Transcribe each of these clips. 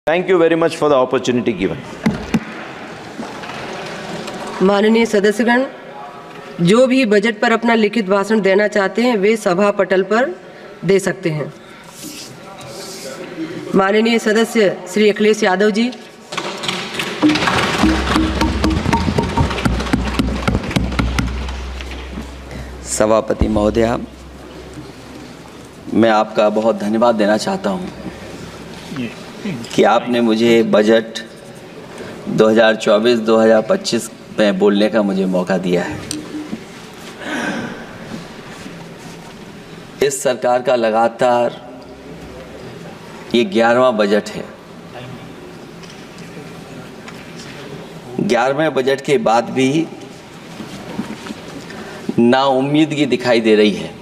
Thank you very much for the opportunity given. माननीय सदस्यगण, जो भी बजट पर अपना लिखित भाषण देना चाहते हैं वे सभा पटल पर दे सकते हैं। माननीय सदस्य श्री अखिलेश यादव जी। सभापति महोदया, मैं आपका बहुत धन्यवाद देना चाहता हूं कि आपने मुझे बजट 2024-2025 में बोलने का मुझे मौका दिया है। इस सरकार का लगातार ये 11वां बजट है। 11वें बजट के बाद भी नाउम्मीदगी दिखाई दे रही है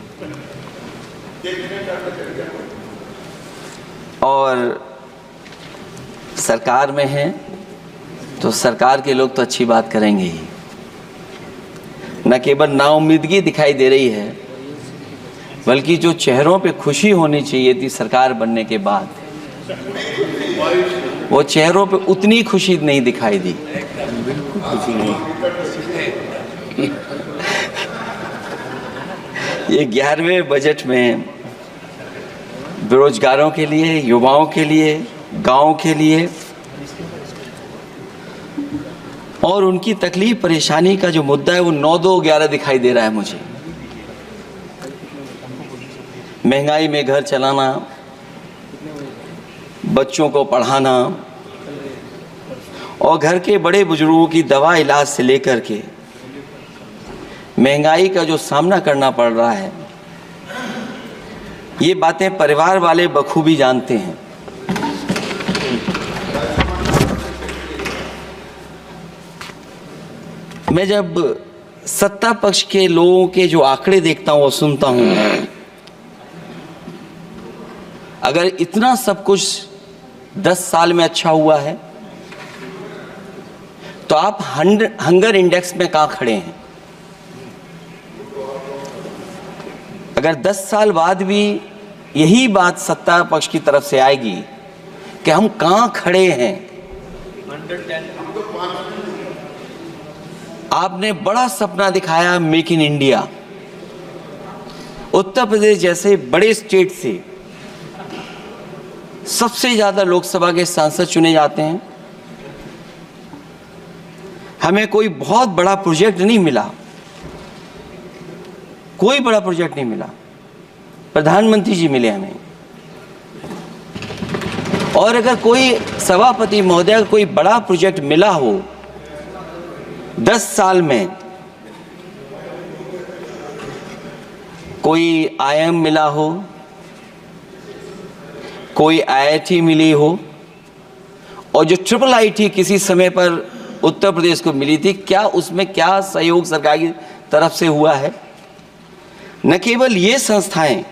और सरकार में हैं तो सरकार के लोग तो अच्छी बात करेंगे ही, न केवल नाउम्मीदगी दिखाई दे रही है बल्कि जो चेहरों पे खुशी होनी चाहिए थी सरकार बनने के बाद, वो चेहरों पे उतनी खुशी नहीं दिखाई दी। बिल्कुल खुशी नहीं। ये 11वें बजट में बेरोजगारों के लिए, युवाओं के लिए, गांव के लिए और उनकी तकलीफ परेशानी का जो मुद्दा है वो 9-2-11 दिखाई दे रहा है मुझे। महंगाई में घर चलाना, बच्चों को पढ़ाना और घर के बड़े बुजुर्गों की दवा इलाज से लेकर के महंगाई का जो सामना करना पड़ रहा है, ये बातें परिवार वाले बखूबी जानते हैं। मैं जब सत्ता पक्ष के लोगों के जो आंकड़े देखता हूं और सुनता हूं, अगर इतना सब कुछ 10 साल में अच्छा हुआ है तो आप हंगर इंडेक्स में कहां खड़े हैं? अगर 10 साल बाद भी यही बात सत्ता पक्ष की तरफ से आएगी कि हम कहां खड़े हैं। आपने बड़ा सपना दिखाया make in India. Uttar Pradesh जैसे बड़े स्टेट से सबसे ज्यादा लोकसभा के सांसद चुने जाते हैं। हमें कोई बहुत बड़ा प्रोजेक्ट नहीं मिला, कोई बड़ा प्रोजेक्ट नहीं मिला, प्रधानमंत्री जी मिले हमें। और अगर कोई सभापति महोदय कोई बड़ा प्रोजेक्ट मिला हो 10 साल में, कोई आईआईएम मिला हो, कोई आईआईटी मिली हो और जो ट्रिपल आईटी किसी समय पर उत्तर प्रदेश को मिली थी, क्या उसमें क्या सहयोग सरकार की तरफ से हुआ है? न केवल ये संस्थाएं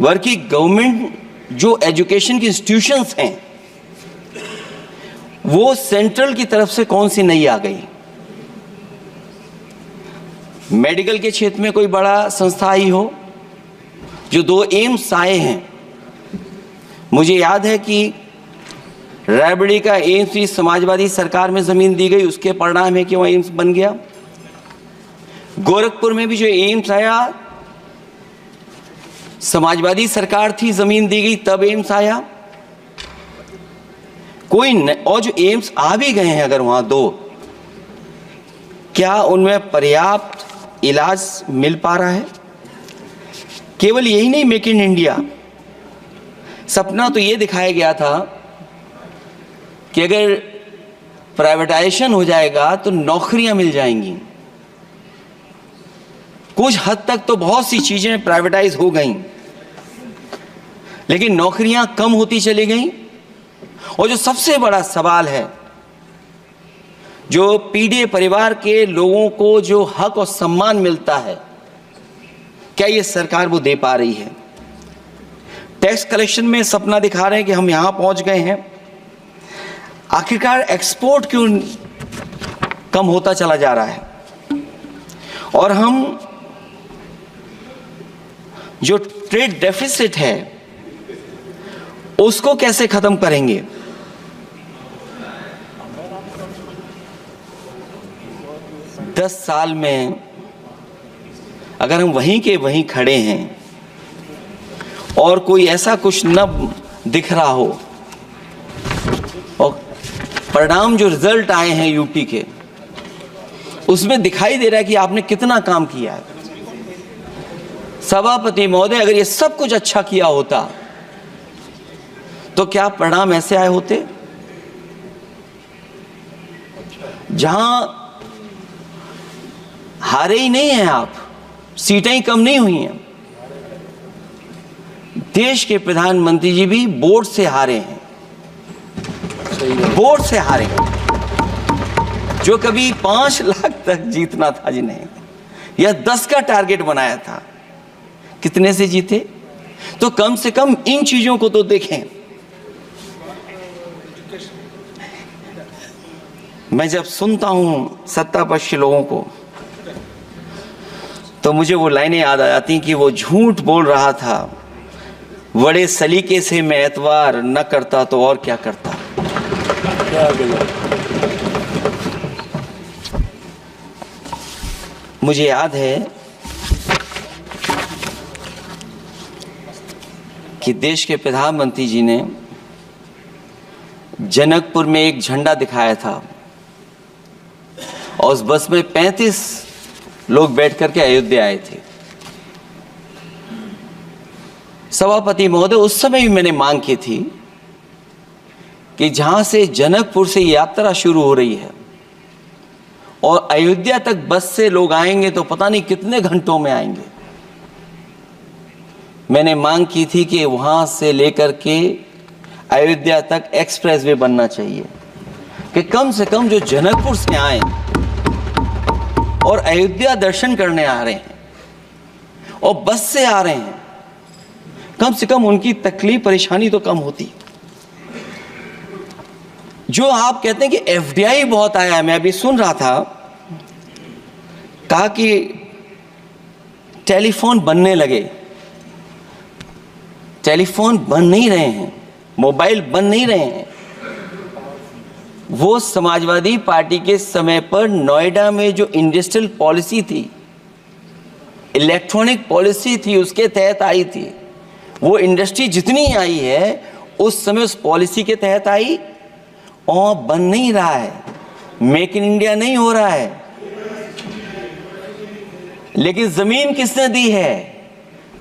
बल्कि गवर्नमेंट जो एजुकेशन की इंस्टीट्यूशंस हैं वो सेंट्रल की तरफ से कौन सी नई आ गई? मेडिकल के क्षेत्र में कोई बड़ा संस्था आई हो? जो 2 एम्स आए हैं, मुझे याद है कि रायबरेली का एम्स भी समाजवादी सरकार में जमीन दी गई, उसके परिणाम है कि वह एम्स बन गया। गोरखपुर में भी जो एम्स आया समाजवादी सरकार थी, जमीन दी गई तब एम्स आया। और जो एम्स आ भी गए हैं अगर वहां 2, क्या उनमें पर्याप्त इलाज मिल पा रहा है? केवल यही नहीं, मेक इन इंडिया सपना तो ये दिखाया गया था कि अगर प्राइवेटाइजेशन हो जाएगा तो नौकरियां मिल जाएंगी। कुछ हद तक तो बहुत सी चीजें प्राइवेटाइज हो गईं, लेकिन नौकरियां कम होती चली गईं। और जो सबसे बड़ा सवाल है, जो पीड़ित परिवार के लोगों को जो हक और सम्मान मिलता है, क्या ये सरकार वो दे पा रही है? टैक्स कलेक्शन में सपना दिखा रहे हैं कि हम यहां पहुंच गए हैं, आखिरकार एक्सपोर्ट क्यों कम होता चला जा रहा है? और हम जो ट्रेड डेफिसिट है उसको कैसे खत्म करेंगे? दस साल में अगर हम वहीं के वहीं खड़े हैं और कोई ऐसा कुछ न दिख रहा हो और परिणाम जो रिजल्ट आए हैं यूपी के, उसमें दिखाई दे रहा है कि आपने कितना काम किया है। सभापति महोदय, अगर ये सब कुछ अच्छा किया होता तो क्या परिणाम ऐसे आए होते? जहां हारे ही नहीं हैं आप, सीटें ही कम नहीं हुई हैं। देश के प्रधानमंत्री जी भी वोट से हारे हैं, वोट से हारे हैं। जो कभी 5 लाख तक जीतना था जिन्हें, या 10 का टारगेट बनाया था, कितने से जीते? तो कम से कम इन चीजों को तो देखें। मैं जब सुनता हूं सत्तापक्ष लोगों को तो मुझे वो लाइनें याद आ जाती कि वो झूठ बोल रहा था, बड़े सलीके से मैं एतवार न करता तो और क्या करता। मुझे याद है कि देश के प्रधानमंत्री जी ने जनकपुर में एक झंडा दिखाया था और उस बस में 35 लोग बैठ करके अयोध्या आए थे। सभापति महोदय, उस समय भी मैंने मांग की थी कि जहां से जनकपुर से यात्रा शुरू हो रही है और अयोध्या तक बस से लोग आएंगे तो पता नहीं कितने घंटों में आएंगे। मैंने मांग की थी कि वहां से लेकर के अयोध्या तक एक्सप्रेसवे बनना चाहिए कि कम से कम जो जनकपुर से आए और अयोध्या दर्शन करने आ रहे हैं और बस से आ रहे हैं, कम से कम उनकी तकलीफ परेशानी तो कम होती। जो आप कहते हैं कि एफडीआई बहुत आया है, मैं अभी सुन रहा था, कहा कि टेलीफोन बनने लगे। टेलीफोन बन नहीं रहे हैं, मोबाइल बन नहीं रहे हैं। वो समाजवादी पार्टी के समय पर नोएडा में जो इंडस्ट्रियल पॉलिसी थी, इलेक्ट्रॉनिक पॉलिसी थी, उसके तहत आई थी। वो इंडस्ट्री जितनी आई है उस समय उस पॉलिसी के तहत आई और बन नहीं रहा है। मेक इन इंडिया नहीं हो रहा है। लेकिन जमीन किसने दी है?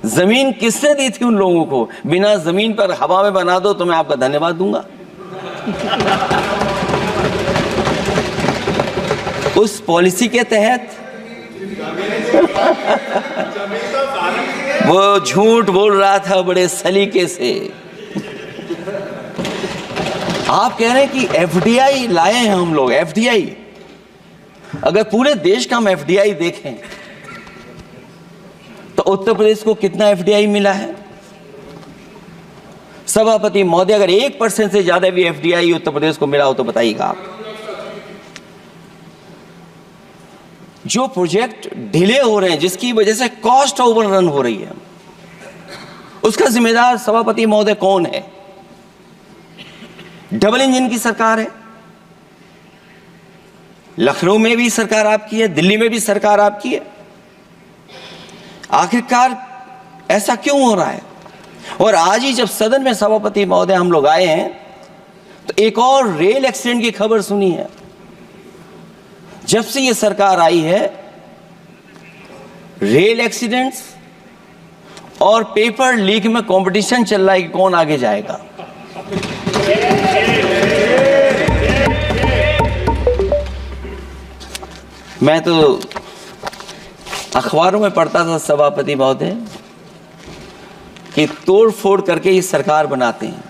जमीन किसने दी थी उन लोगों को? बिना जमीन पर हवा में बना दो तो मैं आपका धन्यवाद दूंगा। उस पॉलिसी के तहत वो झूठ बोल रहा था बड़े सलीके से। आप कह रहे हैं कि एफडीआई लाए हैं हम लोग। एफडीआई, अगर पूरे देश का हम एफडीआई देखें तो उत्तर प्रदेश को कितना एफडीआई मिला है? सभापति महोदय, अगर 1% से ज्यादा भी एफडीआई उत्तर प्रदेश को मिला हो तो बताइएगा आप। जो प्रोजेक्ट डिले हो रहे हैं, जिसकी वजह से कॉस्ट ओवररन हो रही है, उसका जिम्मेदार सभापति महोदय कौन है? डबल इंजन की सरकार है। लखनऊ में भी सरकार आपकी है, दिल्ली में भी सरकार आपकी है। आखिरकार ऐसा क्यों हो रहा है? और आज ही जब सदन में सभापति महोदय हम लोग आए हैं तो एक और रेल एक्सीडेंट की खबर सुनी है। जब से ये सरकार आई है, रेल एक्सीडेंट्स और पेपर लीक में कंपटीशन चल रहा है कि कौन आगे जाएगा। मैं तो अखबारों में पढ़ता था सभापति महोदय कि तोड़ फोड़ करके ही सरकार बनाते हैं।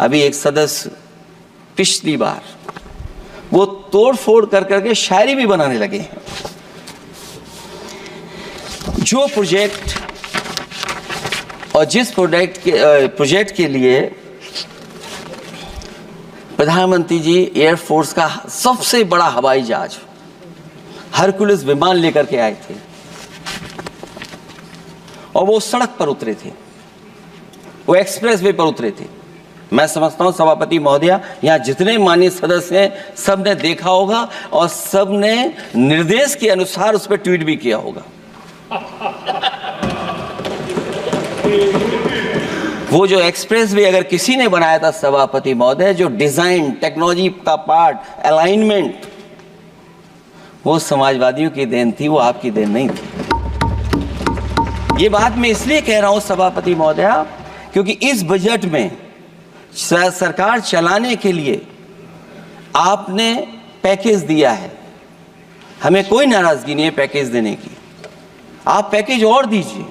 अभी एक सदस्य पिछली बार वो तोड़ फोड़ कर करके शायरी भी बनाने लगे हैं। जो प्रोजेक्ट और जिस प्रोजेक्ट के लिए प्रधानमंत्री जी एयरफोर्स का सबसे बड़ा हवाई जहाज हरकुलिस विमान लेकर के आए थे और वो सड़क पर उतरे थे, वो एक्सप्रेस वे पर उतरे थे। मैं समझता हूं सभापति महोदया, यहाँ जितने माननीय सदस्य हैं सब ने देखा होगा और सब ने निर्देश के अनुसार उस पर ट्वीट भी किया होगा। वो जो एक्सप्रेस वे अगर किसी ने बनाया था सभापति महोदय, जो डिजाइन, टेक्नोलॉजी का पार्ट, अलाइनमेंट, वो समाजवादियों की देन थी, वो आपकी देन नहीं थी। ये बात मैं इसलिए कह रहा हूं सभापति महोदया, क्योंकि इस बजट में सरकार चलाने के लिए आपने पैकेज दिया है। हमें कोई नाराजगी नहीं है पैकेज देने की, आप पैकेज और दीजिए।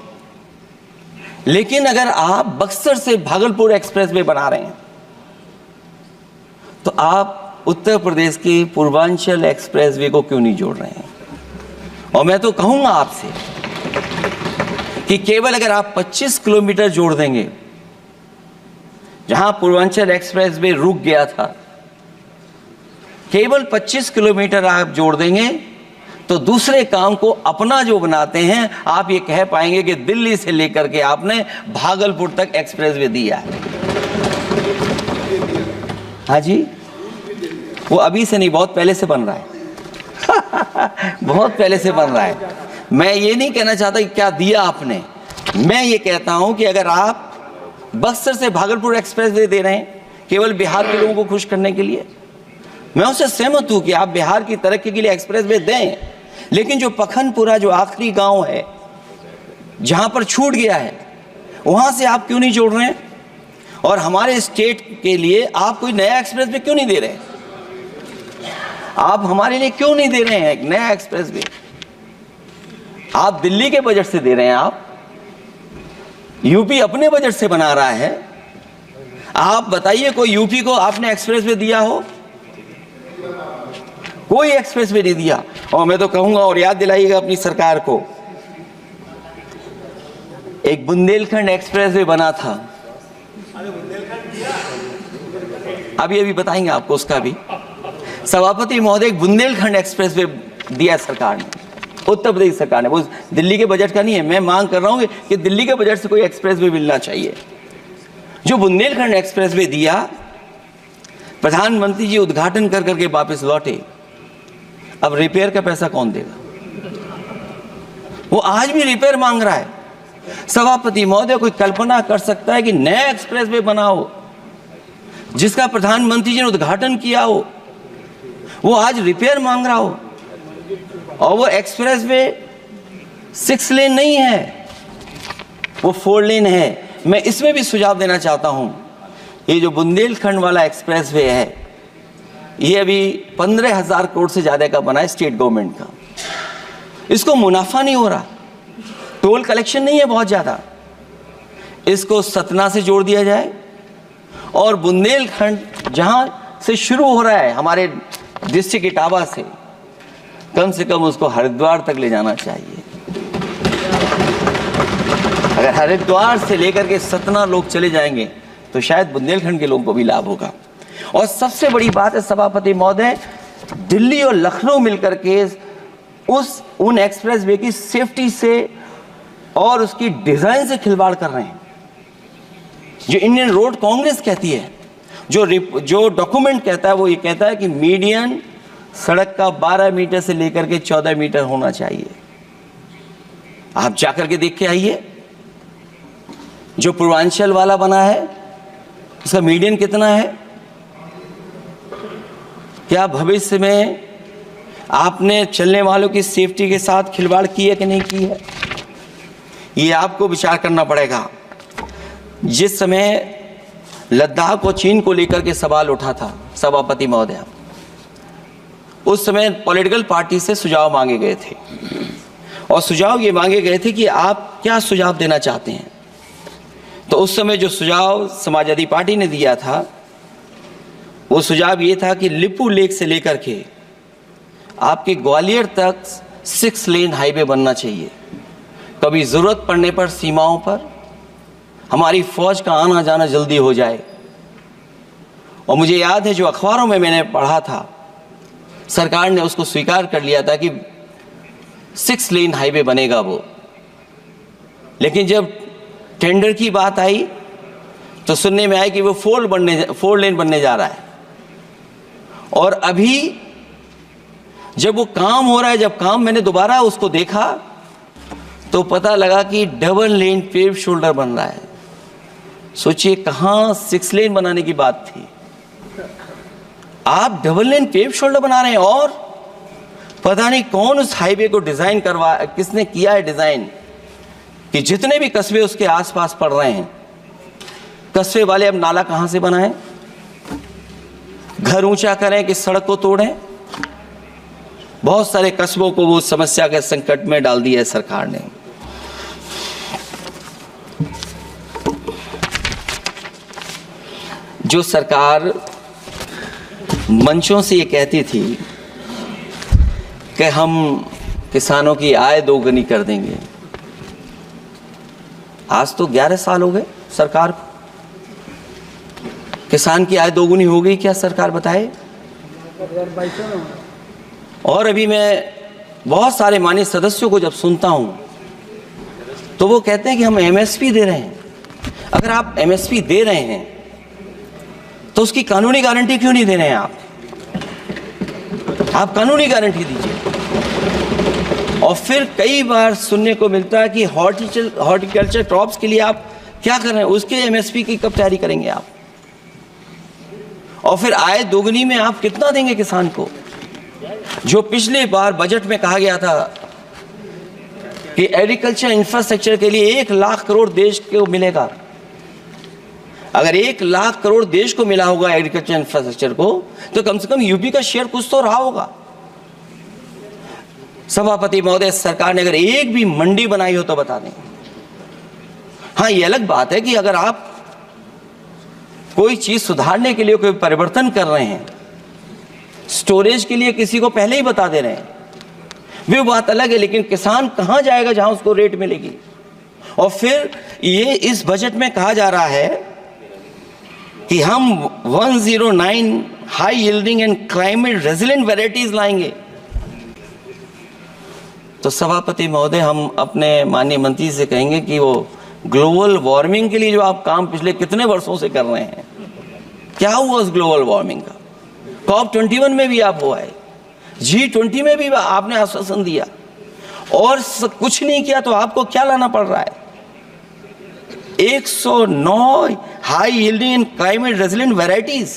लेकिन अगर आप बक्सर से भागलपुर एक्सप्रेस वे बना रहे हैं तो आप उत्तर प्रदेश के पूर्वांचल एक्सप्रेस वे को क्यों नहीं जोड़ रहे हैं? और मैं तो कहूंगा आपसे कि केवल अगर आप 25 किलोमीटर जोड़ देंगे, जहां पूर्वांचल एक्सप्रेस वे रुक गया था, केवल 25 किलोमीटर आप जोड़ देंगे तो दूसरे काम को अपना जो बनाते हैं, आप ये कह पाएंगे कि दिल्ली से लेकर के आपने भागलपुर तक एक्सप्रेस वे दिया है। हाँ जी, वो अभी से नहीं, बहुत पहले से बन रहा है। बहुत पहले से बन रहा है। मैं ये नहीं कहना चाहता कि क्या दिया आपने, मैं ये कहता हूं कि अगर आप बक्सर से भागलपुर एक्सप्रेस वे दे रहे हैं केवल बिहार के लोगों को खुश करने के लिए, मैं उससे सहमत हूं कि आप बिहार की तरक्की के लिए एक्सप्रेस वे दें, लेकिन जो पखनपुरा, जो आखिरी गांव है जहां पर छूट गया है, वहां से आप क्यों नहीं जोड़ रहे हैं? और हमारे स्टेट के लिए आप कोई नया एक्सप्रेस वे क्यों नहीं दे रहे हैं? आप हमारे लिए क्यों नहीं दे रहे हैं एक नया एक्सप्रेस वे? आप दिल्ली के बजट से दे रहे हैं, आप यूपी अपने बजट से बना रहा है। आप बताइए कोई यूपी को आपने एक्सप्रेस वे दिया हो? कोई एक्सप्रेस वे नहीं दिया। और मैं तो कहूंगा, और याद दिलाइएगा अपनी सरकार को, एक बुंदेलखंड एक्सप्रेस वे बना था, अभी बताएंगे आपको उसका भी। सभापति महोदय, एक बुंदेलखंड एक्सप्रेस वे दिया सरकार ने, उत्तर प्रदेश सरकार ने। वो दिल्ली के बजट का नहीं है, मैं मांग कर रहा हूं कि दिल्ली के बजट से कोई एक्सप्रेस वे मिलना चाहिए। जो बुंदेलखंड एक्सप्रेस वे दिया, प्रधानमंत्री जी उद्घाटन कर करके वापस लौटे। अब रिपेयर का पैसा कौन देगा? वो आज भी रिपेयर मांग रहा है। सभापति महोदय, कोई कल्पना कर सकता है कि नया एक्सप्रेस वे बना हो जिसका प्रधानमंत्री जी ने उद्घाटन किया हो, वो आज रिपेयर मांग रहा हो? और वो एक्सप्रेस वे 6 लेन नहीं है, वो 4 लेन है। मैं इसमें भी सुझाव देना चाहता हूं, ये जो बुंदेलखंड वाला एक्सप्रेस वे है, ये अभी 15,000 करोड़ से ज्यादा का बना है स्टेट गवर्नमेंट का। इसको मुनाफा नहीं हो रहा, टोल कलेक्शन नहीं है बहुत ज्यादा। इसको सतना से जोड़ दिया जाए और बुंदेलखंड जहां से शुरू हो रहा है हमारे डिस्ट्रिक्ट इटावा से कम उसको हरिद्वार तक ले जाना चाहिए। अगर हरिद्वार से लेकर के सतना लोग चले जाएंगे तो शायद बुंदेलखंड के लोगों को भी लाभ होगा। और सबसे बड़ी बात है सभापति महोदय, दिल्ली और लखनऊ मिलकर के उन एक्सप्रेस वे की सेफ्टी से और उसकी डिजाइन से खिलवाड़ कर रहे हैं। जो इंडियन रोड कांग्रेस कहती है, जो डॉक्यूमेंट कहता है, वो ये कहता है कि मीडियन सड़क का 12 मीटर से लेकर के 14 मीटर होना चाहिए। आप जाकर के देख के आइए, जो पूर्वांचल वाला बना है उसका मीडियन कितना है? क्या भविष्य में आपने चलने वालों की सेफ्टी के साथ खिलवाड़ की है कि नहीं की है? ये आपको विचार करना पड़ेगा। जिस समय लद्दाख और चीन को लेकर के सवाल उठा था सभापति महोदय, उस समय पॉलिटिकल पार्टी से सुझाव मांगे गए थे और सुझाव ये मांगे गए थे कि आप क्या सुझाव देना चाहते हैं। तो उस समय जो सुझाव समाजवादी पार्टी ने दिया था, वो सुझाव ये था कि लिपू लेक से लेकर के आपके ग्वालियर तक 6 लेन हाईवे बनना चाहिए। कभी जरूरत पड़ने पर सीमाओं पर हमारी फौज का आना जाना जल्दी हो जाए। और मुझे याद है, जो अखबारों में मैंने पढ़ा था, सरकार ने उसको स्वीकार कर लिया था कि 6 लेन हाईवे बनेगा वो। लेकिन जब टेंडर की बात आई तो सुनने में आया कि वो 4 लेन बनने जा रहा है। और अभी जब वो काम हो रहा है, जब काम मैंने दोबारा उसको देखा तो पता लगा कि डबल लेन पेव शोल्डर बन रहा है। सोचिए कहाँ 6 लेन बनाने की बात थी, आप डबल लेन पेव शोल्डर बना रहे हैं। और पता नहीं कौन उस हाईवे को डिजाइन किसने किया है डिजाइन, कि जितने भी कस्बे उसके आसपास पड़ रहे हैं, कस्बे वाले अब नाला कहां से बनाएं, घर ऊंचा करें कि सड़क को तोड़ें। बहुत सारे कस्बों को वो समस्या के संकट में डाल दिया है सरकार ने। जो सरकार मंचों से ये कहती थी कि हम किसानों की आय दोगुनी कर देंगे, आज तो 11 साल हो गए सरकार को। किसान की आय दोगुनी हो गई क्या सरकार बताए? और अभी मैं बहुत सारे माननीय सदस्यों को जब सुनता हूं तो वो कहते हैं कि हम एमएसपी दे रहे हैं। अगर आप एमएसपी दे रहे हैं तो उसकी कानूनी गारंटी क्यों नहीं दे रहे हैं आप कानूनी गारंटी दीजिए। और फिर कई बार सुनने को मिलता है कि हॉर्टिकल्चर क्रॉप्स के लिए आप क्या कर रहे हैं, उसके एमएसपी की कब तैयारी करेंगे आप? और फिर आय दोगुनी में आप कितना देंगे किसान को? जो पिछले बार बजट में कहा गया था कि एग्रीकल्चर इंफ्रास्ट्रक्चर के लिए 1 लाख करोड़ देश को मिलेगा। अगर 1 लाख करोड़ देश को मिला होगा एग्रीकल्चर इंफ्रास्ट्रक्चर को, तो कम से कम यूपी का शेयर कुछ तो रहा होगा। सभापति महोदय, सरकार ने अगर एक भी मंडी बनाई हो तो बता दें। हाँ, ये अलग बात है कि अगर आप कोई चीज सुधारने के लिए कोई परिवर्तन कर रहे हैं, स्टोरेज के लिए किसी को पहले ही बता दे रहे हैं, वो बात अलग है। लेकिन किसान कहां जाएगा जहां उसको रेट मिलेगी? और फिर ये इस बजट में कहा जा रहा है कि हम 109 high yielding and climate resilient varieties लाएंगे। तो सभापति महोदय, हम अपने माननीय मंत्री से कहेंगे कि वो ग्लोबल वार्मिंग के लिए जो आप काम पिछले कितने वर्षों से कर रहे हैं, क्या हुआ उस ग्लोबल वार्मिंग का? COP21 में भी आप हुआ है, G20 में भी आपने आश्वासन दिया, और कुछ नहीं किया। तो आपको क्या लाना पड़ रहा है? 109 high yielding and climate resilient varieties.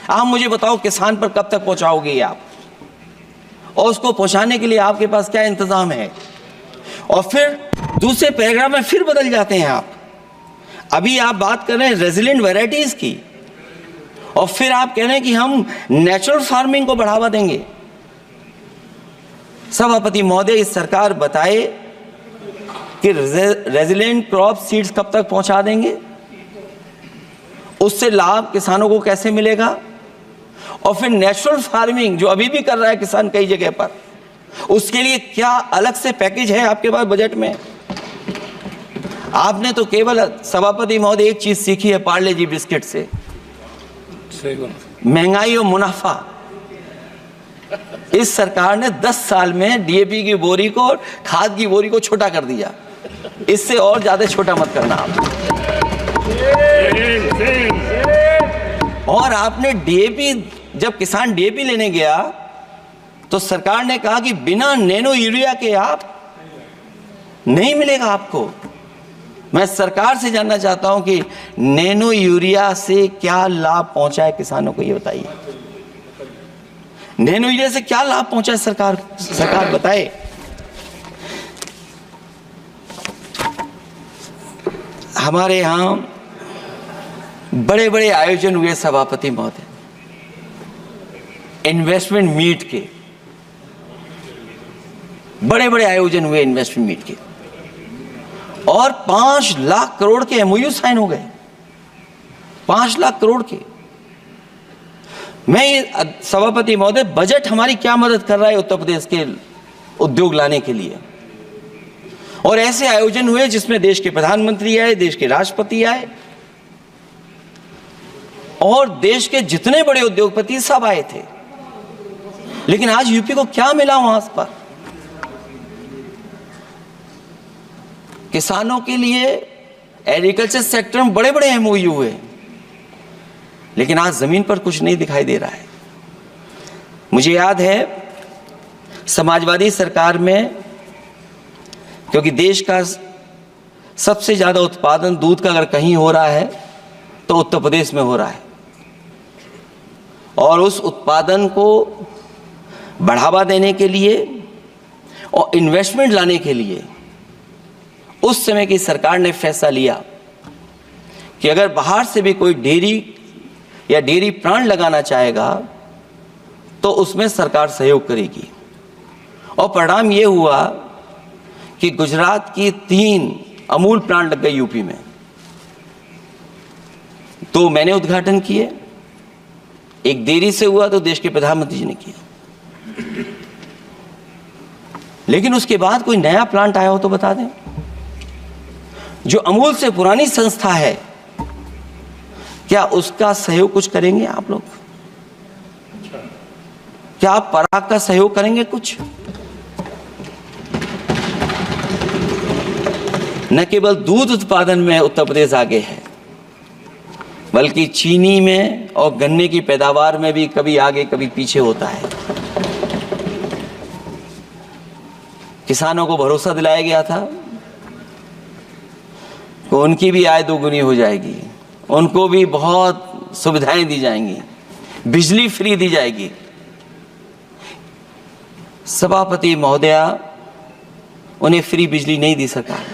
आप मुझे बताओ किसान पर कब तक पहुंचाओगे आप, और उसको पहुंचाने के लिए आपके पास क्या इंतजाम है? और फिर दूसरे पैराग्राफ में फिर बदल जाते हैं आप। अभी आप बात कर रहे हैं रेजिलेंट वैरायटीज की, और फिर आप कह रहे हैं कि हम नेचुरल फार्मिंग को बढ़ावा देंगे। सभापति महोदय, इस सरकार बताए कि रेजिलेंट क्रॉप सीड्स कब तक पहुंचा देंगे, उससे लाभ किसानों को कैसे मिलेगा? और फिर नेचुरल फार्मिंग जो अभी भी कर रहा है किसान कई जगह पर, उसके लिए क्या अलग से पैकेज है आपके पास बजट में? आपने तो केवल सभापति महोदय एक चीज सीखी है पार्ले जी बिस्किट से, महंगाई और मुनाफा। इस सरकार ने 10 साल में डीएपी की बोरी को और खाद की बोरी को छोटा कर दिया। इससे और ज्यादा छोटा मत करना आप। और आपने डीएपी, जब किसान डीएपी लेने गया तो सरकार ने कहा कि बिना नैनो यूरिया के आप नहीं मिलेगा आपको। मैं सरकार से जानना चाहता हूं कि नैनो यूरिया से क्या लाभ पहुंचा है किसानों को, ये बताइए। नैनो यूरिया से क्या लाभ पहुंचा है सरकार बताए। हमारे यहां बड़े बड़े आयोजन हुए सभापति महोदय, इन्वेस्टमेंट मीट के बड़े बड़े आयोजन हुए इन्वेस्टमेंट मीट के, और 5 लाख करोड़ के एमओयू साइन हो गए, 5 लाख करोड़ के। मैं ये सभापति महोदय, बजट हमारी क्या मदद कर रहा है उत्तर प्रदेश के उद्योग लाने के लिए? और ऐसे आयोजन हुए जिसमें देश के प्रधानमंत्री आए, देश के राष्ट्रपति आए, और देश के जितने बड़े उद्योगपति सब आए थे। लेकिन आज यूपी को क्या मिला वहां पर? किसानों के लिए एग्रीकल्चर सेक्टर में बड़े बड़े एमओयू हुए, लेकिन आज जमीन पर कुछ नहीं दिखाई दे रहा है। मुझे याद है समाजवादी सरकार में, क्योंकि देश का सबसे ज्यादा उत्पादन दूध का अगर कहीं हो रहा है तो उत्तर प्रदेश में हो रहा है, और उस उत्पादन को बढ़ावा देने के लिए और इन्वेस्टमेंट लाने के लिए उस समय की सरकार ने फैसला लिया कि अगर बाहर से भी कोई डेयरी या डेयरी प्लांट लगाना चाहेगा तो उसमें सरकार सहयोग करेगी। और परिणाम ये हुआ कि गुजरात की 3 अमूल प्लांट लग गए यूपी में। तो मैंने उद्घाटन किए, एक देरी से हुआ तो देश के प्रधानमंत्री जी ने किया, लेकिन उसके बाद कोई नया प्लांट आया हो तो बता दें। जो अमूल से पुरानी संस्था है, क्या उसका सहयोग कुछ करेंगे आप लोग? क्या आप पराग का सहयोग करेंगे कुछ? न केवल दूध उत्पादन में उत्तर प्रदेश आगे है, बल्कि चीनी में और गन्ने की पैदावार में भी कभी आगे कभी पीछे होता है। किसानों को भरोसा दिलाया गया था कि उनकी भी आय दोगुनी हो जाएगी, उनको भी बहुत सुविधाएं दी जाएंगी, बिजली फ्री दी जाएगी। सभापति महोदया, उन्हें फ्री बिजली नहीं दी सरकार।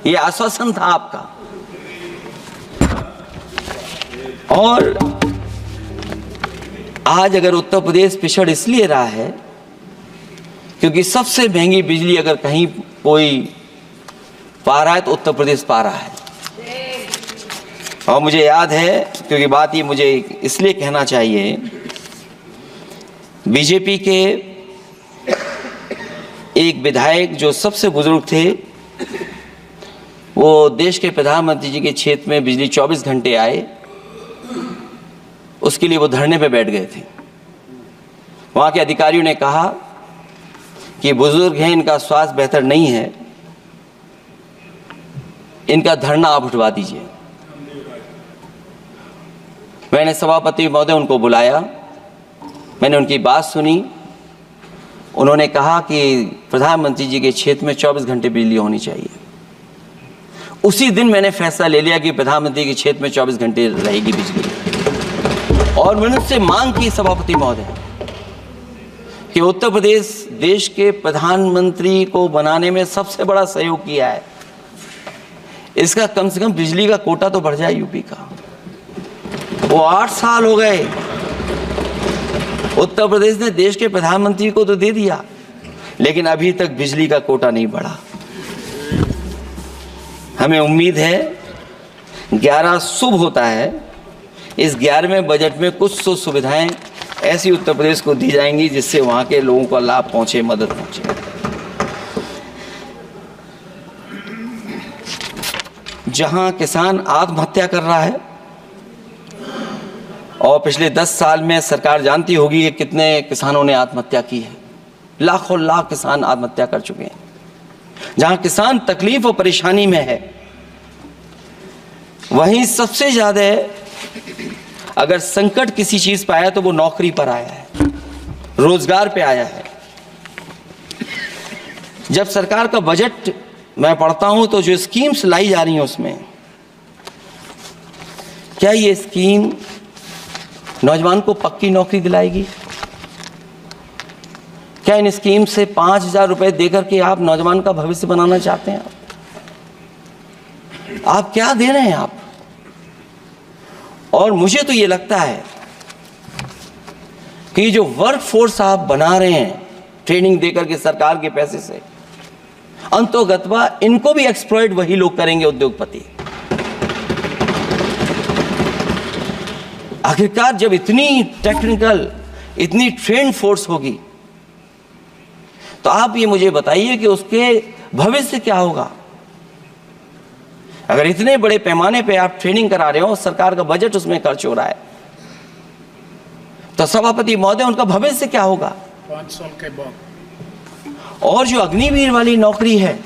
ये आश्वासन था आपका। और आज अगर उत्तर प्रदेश पिछड़ इसलिए रहा है क्योंकि सबसे महंगी बिजली अगर कहीं कोई पा रहा है तो उत्तर प्रदेश पा रहा है। और मुझे याद है, क्योंकि बात ये मुझे इसलिए कहना चाहिए, बीजेपी के एक विधायक जो सबसे बुजुर्ग थे, वो देश के प्रधानमंत्री जी के क्षेत्र में बिजली 24 घंटे आए, उसके लिए वो धरने पे बैठ गए थे। वहाँ के अधिकारियों ने कहा कि बुजुर्ग हैं, इनका स्वास्थ्य बेहतर नहीं है, इनका धरना आप उठवा दीजिए। मैंने सभापति महोदय उनको बुलाया, मैंने उनकी बात सुनी। उन्होंने कहा कि प्रधानमंत्री जी के क्षेत्र में 24 घंटे बिजली होनी चाहिए। उसी दिन मैंने फैसला ले लिया कि प्रधानमंत्री के क्षेत्र में 24 घंटे रहेगी बिजली। और मैंने उससे मांग की सभापति महोदय कि उत्तर प्रदेश देश के प्रधानमंत्री को बनाने में सबसे बड़ा सहयोग किया है, इसका कम से कम बिजली का कोटा तो बढ़ जाए यूपी का। वो 8 साल हो गए, उत्तर प्रदेश ने देश के प्रधानमंत्री को तो दे दिया, लेकिन अभी तक बिजली का कोटा नहीं बढ़ा। हमें उम्मीद है 11 शुभ होता है, इस 11वें बजट में कुछ तो सुविधाएं ऐसी उत्तर प्रदेश को दी जाएंगी जिससे वहां के लोगों को लाभ पहुंचे, मदद पहुंचे। जहां किसान आत्महत्या कर रहा है, और पिछले 10 साल में सरकार जानती होगी कि कितने किसानों ने आत्महत्या की है, लाखों लाख किसान आत्महत्या कर चुके हैं। जहां किसान तकलीफ और परेशानी में है, वहीं सबसे ज्यादा अगर संकट किसी चीज पर आया तो वो नौकरी पर आया है, रोजगार पे आया है। जब सरकार का बजट मैं पढ़ता हूं तो जो स्कीम्स लाई जा रही हैं उसमें, क्या ये स्कीम नौजवान को पक्की नौकरी दिलाएगी? क्या इन स्कीम से 5,000 रुपए देकर के आप नौजवान का भविष्य बनाना चाहते हैं? आप क्या दे रहे हैं आप? और मुझे तो ये लगता है कि जो वर्क फोर्स आप बना रहे हैं ट्रेनिंग देकर के सरकार के पैसे से, अंतोगत्वा इनको भी एक्सप्लॉइट वही लोग करेंगे, उद्योगपति। आखिरकार जब इतनी टेक्निकल, इतनी ट्रेन फोर्स होगी, तो आप ये मुझे बताइए कि उसके भविष्य क्या होगा। अगर इतने बड़े पैमाने पे आप ट्रेनिंग करा रहे हो, सरकार का बजट उसमें खर्च हो रहा है, तो सभापति महोदय उनका भविष्य क्या होगा? 5 साल के बाद। और जो अग्निवीर वाली नौकरी है,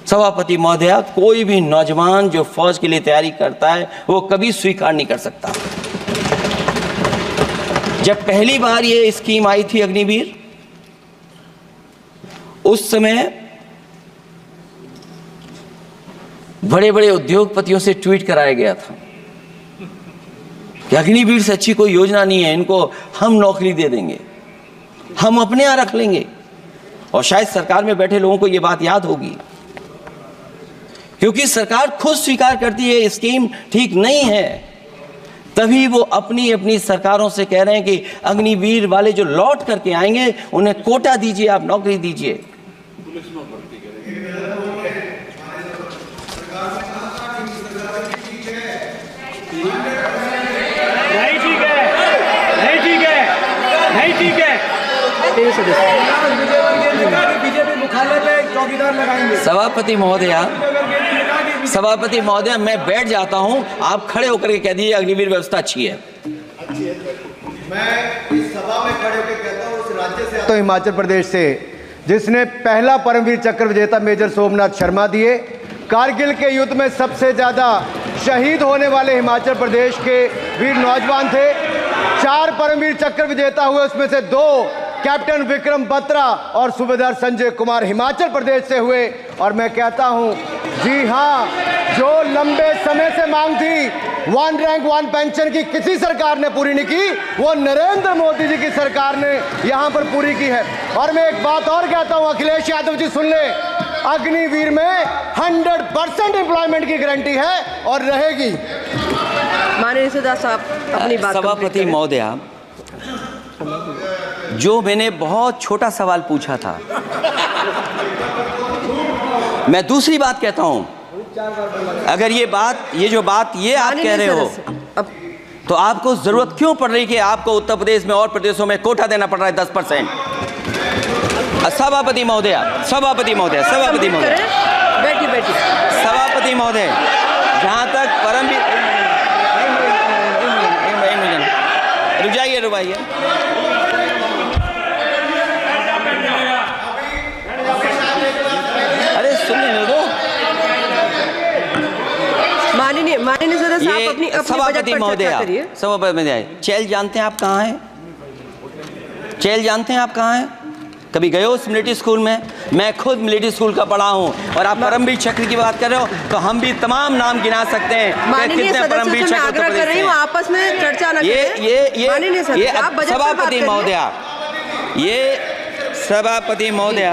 सभापति महोदया, कोई भी नौजवान जो फौज के लिए तैयारी करता है वो कभी स्वीकार नहीं कर सकता। जब पहली बार ये स्कीम आई थी अग्निवीर, उस समय बड़े बड़े उद्योगपतियों से ट्वीट कराया गया था कि अग्निवीर से अच्छी कोई योजना नहीं है, इनको हम नौकरी दे देंगे, हम अपने यहां रख लेंगे। और शायद सरकार में बैठे लोगों को यह बात याद होगी, क्योंकि सरकार खुद स्वीकार करती है स्कीम ठीक नहीं है, तभी वो अपनी अपनी सरकारों से कह रहे हैं कि अग्निवीर वाले जो लौट करके आएंगे उन्हें कोटा दीजिए, आप नौकरी दीजिए। नहीं ठीक है, नहीं ठीक है, नहीं ठीक है। बीजेपी मुख्यालय पे चौकीदार लगाएंगे। सभापति महोदय, मैं बैठ जाता हूं, आप खड़े होकर के कह दीजिए अग्निवीर व्यवस्था अच्छी है। मैं इस सभा में खड़े होकर कहता हूं, उस राज्य से आता हूं, हिमाचल प्रदेश से, जिसने पहला परमवीर चक्र विजेता मेजर सोमनाथ शर्मा दिए। कारगिल के युद्ध में सबसे ज्यादा शहीद होने वाले हिमाचल प्रदेश के वीर नौजवान थे। 4 परमवीर चक्र विजेता हुए, उसमें से 2 कैप्टन विक्रम बत्रा और सूबेदार संजय कुमार हिमाचल प्रदेश से हुए। और मैं कहता हूं, जी हां, जो लंबे समय से मांग थी 1 रैंक 1 पेंशन की किसी सरकार ने पूरी नहीं की, वो नरेंद्र मोदी जी की सरकार ने यहां पर पूरी की है। और मैं एक बात और कहता हूं, अखिलेश यादव जी सुन ले, अग्निवीर में 100% एम्प्लॉयमेंट की गारंटी है और रहेगी। माननीय सदस्य साहब अपनी बात। सभापति महोदया, जो मैंने बहुत छोटा सवाल पूछा था, मैं दूसरी बात कहता हूं। अगर ये जो बात आप कह रहे हो, तो आपको जरूरत क्यों पड़ रही कि आपको उत्तर प्रदेश में और प्रदेशों में कोटा देना पड़ रहा है 10%? सभापति महोदय, बैठी सभापति महोदय, जहां तक परमवीर, रुक जाइए, अरे सुनिए दो। माननीय सदस्य आप अपनी सभापति महोदय, चेल जानते हैं आप कहाँ हैं? चेल जानते हैं आप कहाँ हैं? कभी गए हो उस मिलिट्री स्कूल में? मैं खुद मिलिट्री स्कूल का पढ़ा हूँ। और आप परमवीर चक्र की बात कर रहे हो, तो हम भी तमाम नाम गिना सकते हैं। माननीय सदस्यों से मैं आग्रह कर रही हूँ, आपस में चर्चा न करें। माननीय सदस्य, आप बजट पर बात सभापति करिए। महोदया, ये सभापति महोदया,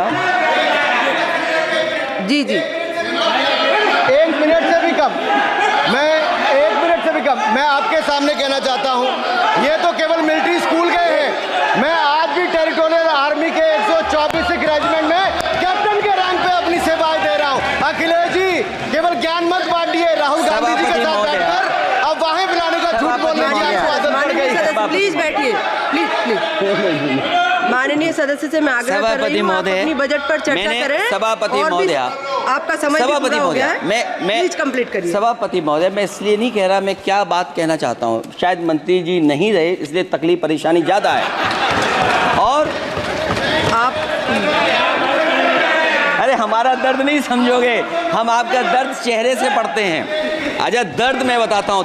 जी 1 मिनट से भी कम, मैं आपके सामने कहना चाहता हूं, ये तो केवल मिलिट्री स्कूल गए हैं। मैं आज भी टेरिटोरियल आर्मी के 124 रेजिमेंट में कैप्टन के रैंक पे अपनी सेवाएं दे रहा हूं। अखिलेश जी, केवल ज्ञान मत बांटिए। राहुल गांधी जी के साथ बैठकर अब वहां बुलाने का झूठ बोलने की आपको आदत पड़ गई। प्लीज बैठिए, प्लीज। माननीय सदस्य से मैं आग्रह कर रही हूं, आप अपनी बजट पर चर्चा करें। सभापति महोदय, आपका समय पूरा हो गया है, प्लीज कंप्लीट करिए। सभापति महोदय, मैं इसलिए नहीं कह रहा, मैं क्या बात कहना चाहता हूँ, शायद मंत्री जी नहीं रहे इसलिए तकलीफ परेशानी ज्यादा है। और आप, अरे हमारा दर्द नहीं समझोगे, हम आपका दर्द चेहरे से पढ़ते हैं। अच्छा, दर्द मैं बताता हूँ।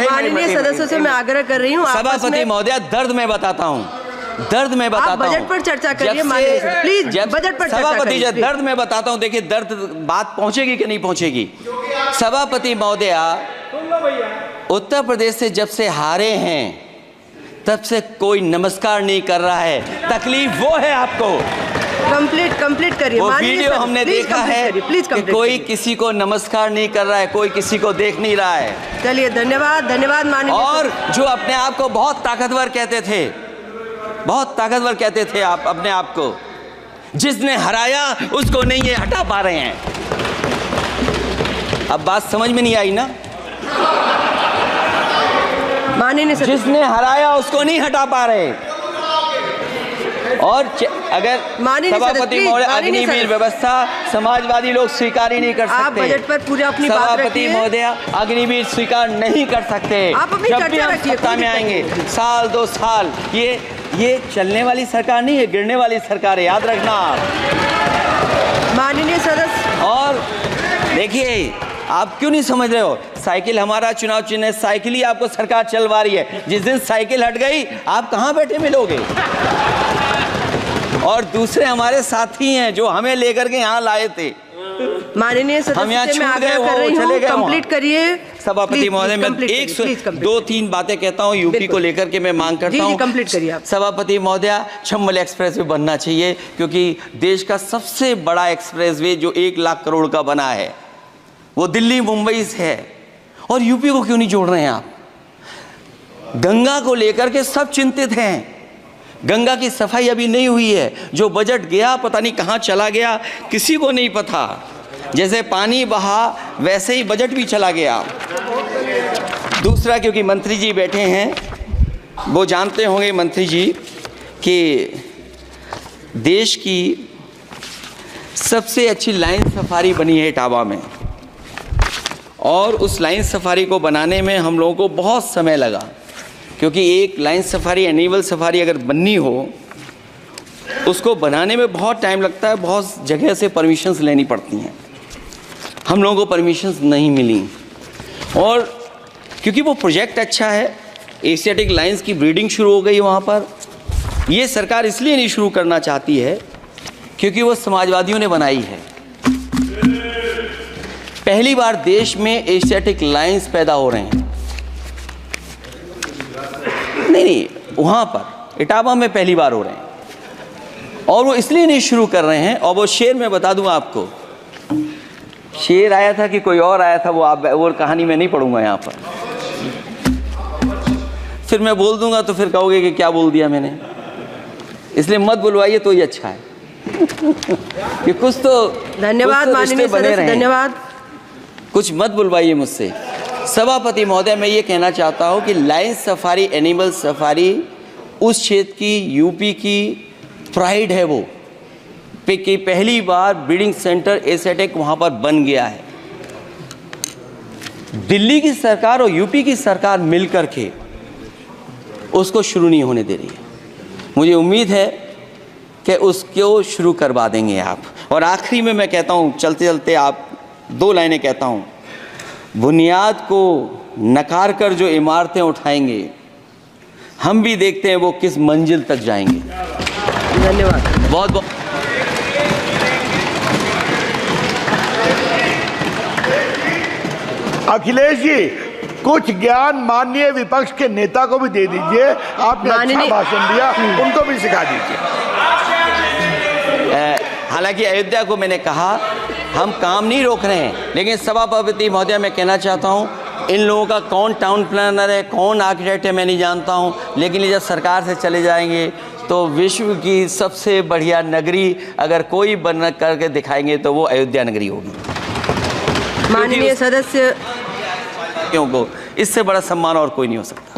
माननीय सदस्यों से मैं आग्रह कर रही हूँ, सभापति महोदय, दर्द मैं बताता हूँ। आप बजट पर चर्चा करिए, प्लीज बजट पर चर्चा सभापति, करिए। दर्द मैं बताता हूँ। देखिए, दर्द बात पहुंचेगी कि नहीं पहुंचेगी। सभापति महोदया, उत्तर प्रदेश से जब से हारे हैं तब से कोई नमस्कार नहीं कर रहा है। तकलीफ वो है आपको। कंप्लीट करिए। वो वीडियो हमने देखा है कि कोई किसी को नमस्कार नहीं कर रहा है, कोई किसी को देख नहीं रहा है। चलिए, धन्यवाद माननीय। और जो अपने आप को बहुत ताकतवर कहते थे, आप अपने आप को, जिसने हराया उसको नहीं ये हटा पा रहे हैं। अब बात समझ में नहीं आई ना? माननीय जिसने हराया उसको नहीं हटा पा रहे। और अगर सभापति महोदय, अग्निवीर व्यवस्था समाजवादी लोग स्वीकार ही नहीं कर सकते। आप बजट पर पूरी अपनी बात रखिए। सभापति महोदय, अग्निवीर स्वीकार नहीं कर सकते। आप अपनी जब भी चर्चा हम रखिए, सत्ता में आएंगे, 1-2 साल, ये चलने वाली सरकार नहीं है, गिरने वाली सरकार है, याद रखना आप। माननीय सदस्य और देखिए, आप क्यों नहीं समझ रहे हो, साइकिल हमारा चुनाव चिन्ह है, साइकिल ही आपको सरकार चलवा रही है। जिस दिन साइकिल हट गई, आप कहाँ बैठे मिलोगे? और दूसरे हमारे साथी हैं जो हमें लेकर के यहाँ लाए थे। माननीय हम यहाँ सदस्य, मैं छूट गए, आग्रह कर वो रही चले हूँ, गए वहाँ। कंप्लीट करिए। सभापति महोदय, मैं एक दो तीन बातें कहता हूँ यूपी को लेकर के मैं मांग करता हूँ। कंप्लीट करिए आप। सभापति महोदय, चंबल एक्सप्रेस वे बनना चाहिए, क्योंकि देश का सबसे बड़ा एक्सप्रेस वे जो 1 लाख करोड़ का बना है वो दिल्ली मुंबई से है, और यूपी को क्यों नहीं जोड़ रहे हैं आप? गंगा को लेकर के सब चिंतित हैं। गंगा की सफाई अभी नहीं हुई है। जो बजट गया पता नहीं कहाँ चला गया, किसी को नहीं पता। जैसे पानी बहा वैसे ही बजट भी चला गया। दूसरा, क्योंकि मंत्री जी बैठे हैं, वो जानते होंगे मंत्री जी कि देश की सबसे अच्छी लाइन सफारी बनी है इटावा में, और उस लाइन सफारी को बनाने में हम लोगों को बहुत समय लगा, क्योंकि एक लाइन सफारी, एनिमल सफारी अगर बननी हो, उसको बनाने में बहुत टाइम लगता है, बहुत जगह से परमिशंस लेनी पड़ती हैं। हम लोगों को परमिशंस नहीं मिली, और क्योंकि वो प्रोजेक्ट अच्छा है, एशियाटिक लाइन्स की ब्रीडिंग शुरू हो गई वहाँ पर। ये सरकार इसलिए नहीं शुरू करना चाहती है क्योंकि वो समाजवादियों ने बनाई है। पहली बार देश में एशियाटिक लाइन्स पैदा हो रहे हैं। नहीं, वहाँ पर इटावा में पहली बार हो रहे हैं, और वो इसलिए नहीं शुरू कर रहे हैं। और वो शेर मैं बता दूं आपको, शेर आया था कि कोई और आया था, वो कहानी मैं नहीं पढ़ूंगा यहाँ पर, फिर मैं बोल दूंगा तो फिर कहोगे कि क्या बोल दिया मैंने, इसलिए मत बुलवाइए तो ही अच्छा है। कि कुछ तो धन्यवाद माननीय सदस्य, धन्यवाद। कुछ मत बुलवाइए मुझसे। सभापति महोदय, मैं ये कहना चाहता हूँ कि लाइन सफारी, एनिमल सफारी उस क्षेत्र की, यूपी की प्राइड है वो, कि पहली बार ब्रीडिंग सेंटर एशियाटिक वहाँ पर बन गया है। दिल्ली की सरकार और यूपी की सरकार मिलकर के उसको शुरू नहीं होने दे रही है। मुझे उम्मीद है कि उसको शुरू करवा देंगे आप। और आखिरी में मैं कहता हूँ, चलते चलते आप 2 लाइनें कहता हूँ, बुनियाद को नकार कर जो इमारतें उठाएंगे, हम भी देखते हैं वो किस मंजिल तक जाएंगे। धन्यवाद। बहुत बहुत अखिलेश जी, कुछ ज्ञान माननीय विपक्ष के नेता को भी दे दीजिए। आपने अच्छा भाषण दिया, उनको भी सिखा दीजिए। हालांकि अयोध्या को मैंने कहा हम काम नहीं रोक रहे हैं, लेकिन सभापति महोदय मैं कहना चाहता हूं, इन लोगों का कौन टाउन प्लानर है, कौन आर्किटेक्ट है, मैं नहीं जानता हूं, लेकिन ये जब सरकार से चले जाएंगे तो विश्व की सबसे बढ़िया नगरी अगर कोई बन करके दिखाएंगे तो वो अयोध्या नगरी होगी। माननीय सदस्य, क्योंकि इससे बड़ा सम्मान और कोई नहीं हो सकता।